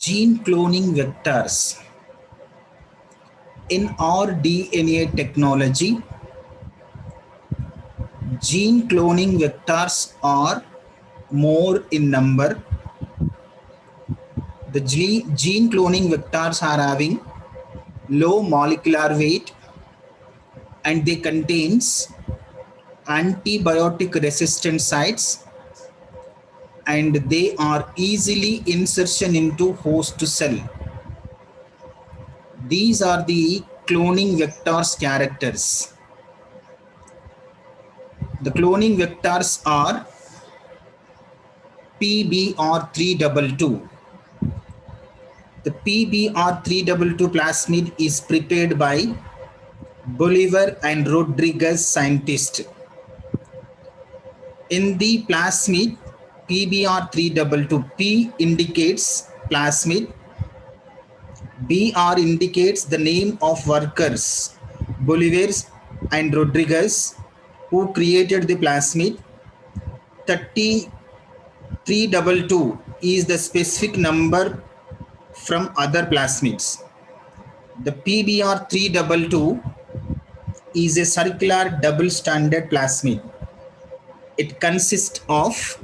gene cloning vectors. In our DNA technology, gene cloning vectors are more in number. The gene cloning vectors are having low molecular weight and they contains antibiotic resistant sites and they are easily insertion into host cell. These are the cloning vectors characters. The cloning vectors are PBR322. The PBR322 plasmid is prepared by Bolivar and Rodriguez scientists. In the plasmid PBR322, P indicates plasmid, BR indicates the name of workers, Bolivar and Rodriguez, who created the plasmid. 322 is the specific number from other plasmids. The PBR322 is a circular double stranded plasmid. It consists of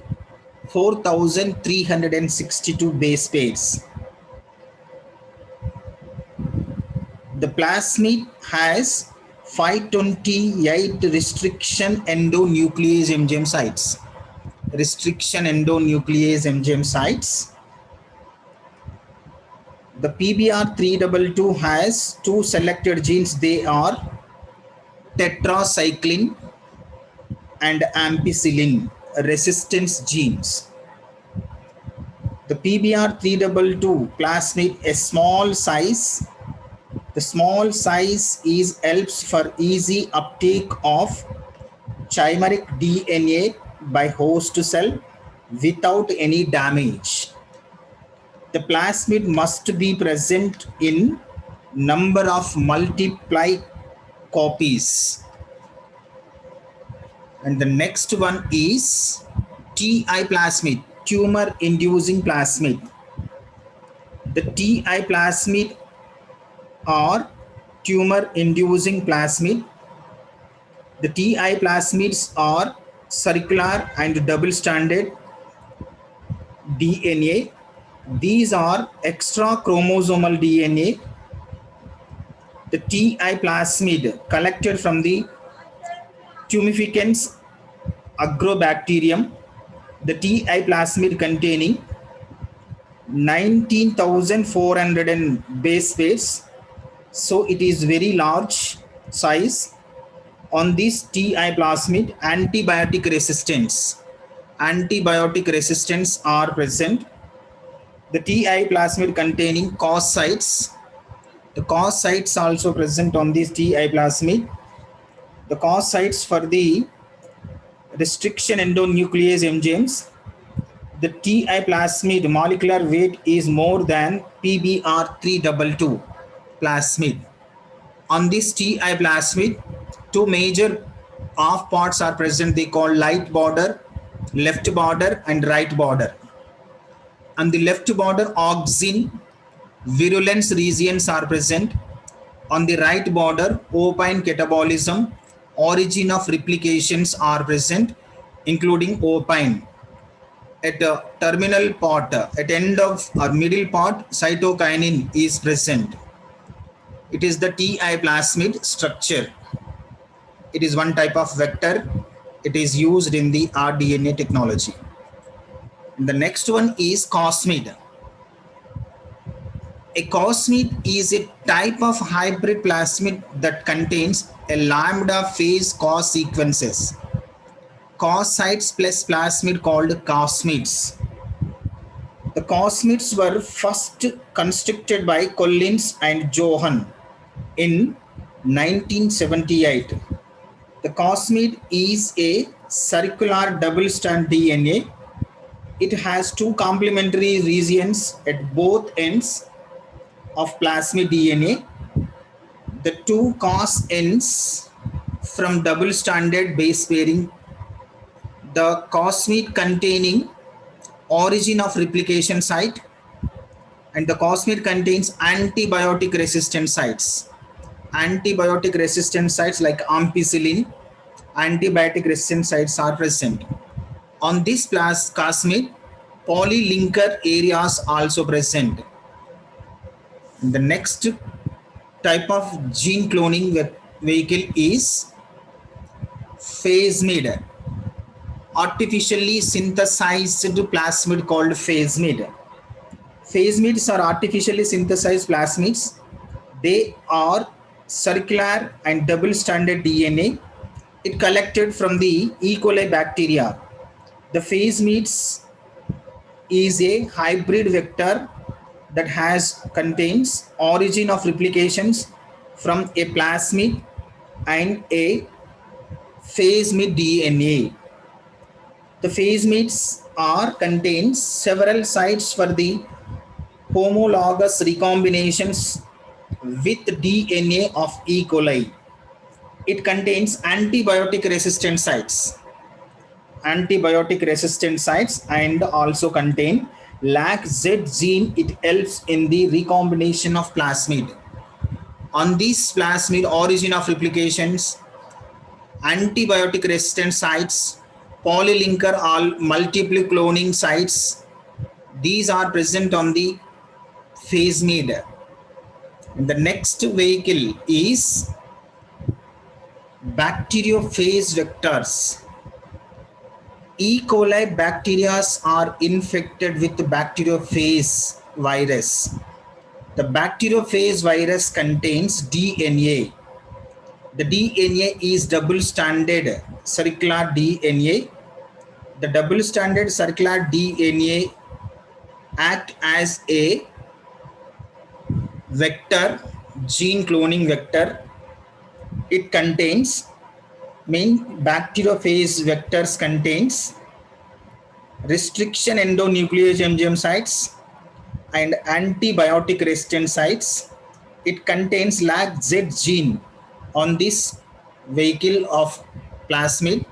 4,362 base pairs. The plasmid has 528 restriction endonuclease MGM sites. Restriction endonuclease MGM sites. The PBR322 has two selected genes. They are tetracycline and ampicillin resistance genes. The PBR322 plasmid a small size. The small size helps for easy uptake of chimeric DNA by host cell without any damage. The plasmid must be present in number of multiply copies. And the next one is TI plasmid, tumor inducing plasmid. The TI plasmid or tumor inducing plasmid. The TI plasmids are circular and double stranded DNA. These are extra chromosomal DNA. The TI plasmid collected from the Tumeficans agrobacterium. The TI plasmid containing 19,400 base pairs. So it is very large size. On this TI plasmid, antibiotic resistance are present. The TI plasmid containing cos sites. The cos sites also present on this TI plasmid. The cos sites for the restriction endonuclease MGMs. The TI plasmid molecular weight is more than PBR322 plasmid. On this TI plasmid, two major off parts are present. They call light border, left border and right border. On the left border, auxin virulence regions are present. On the right border, opine catabolism, origin of replications are present, including opine. At the terminal part, at end of or middle part, cytokinin is present. It is the TI plasmid structure. It is one type of vector. It is used in the rDNA technology. The next one is cosmid. A cosmid is a type of hybrid plasmid that contains a lambda phase cos sequences. Cos sites plus plasmid called cosmids. The cosmids were first constructed by Collins and Johan in 1978. The cosmid is a circular double-strand DNA. It has two complementary regions at both ends of plasmid DNA. The two cos ends from double-stranded base pairing. The cosmid containing origin of replication site And the cosmid contains antibiotic resistant sites. Antibiotic resistant sites like ampicillin, antibiotic resistant sites are present. On this plasmid, polylinker areas also present. The next type of gene cloning vehicle is plasmid, artificially synthesized plasmid called plasmid. Plasmids are artificially synthesized plasmids. They are circular and double-stranded DNA. It collected from the E. coli bacteria. The plasmids is a hybrid vector that contains origin of replications from a plasmid and a plasmid DNA. The plasmids contains several sites for the homologous recombinations with DNA of E. coli. It contains antibiotic resistant sites. Antibiotic resistant sites and also contain LAC-Z gene. It helps in the recombination of plasmid. On this plasmid, origin of replications, antibiotic resistant sites, polylinker or multiple cloning sites, these are present on the plasmid. And the next vehicle is bacteriophage vectors. E. coli bacteria are infected with bacteriophage virus. The bacteriophage virus contains DNA. The DNA is double-stranded circular DNA. The double-stranded circular DNA act as a vector, gene cloning vector. It contains bacteriophage vectors contains restriction endonuclease enzyme sites and antibiotic resistant sites. It contains LAC-Z gene on this vehicle of plasmid.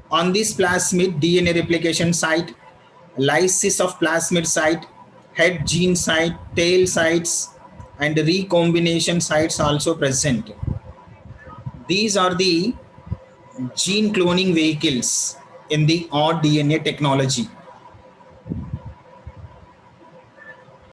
On this plasmid, DNA replication site, lysis of plasmid site, head gene site, tail sites, and recombination sites also present. These are the gene cloning vehicles in the odd DNA technology.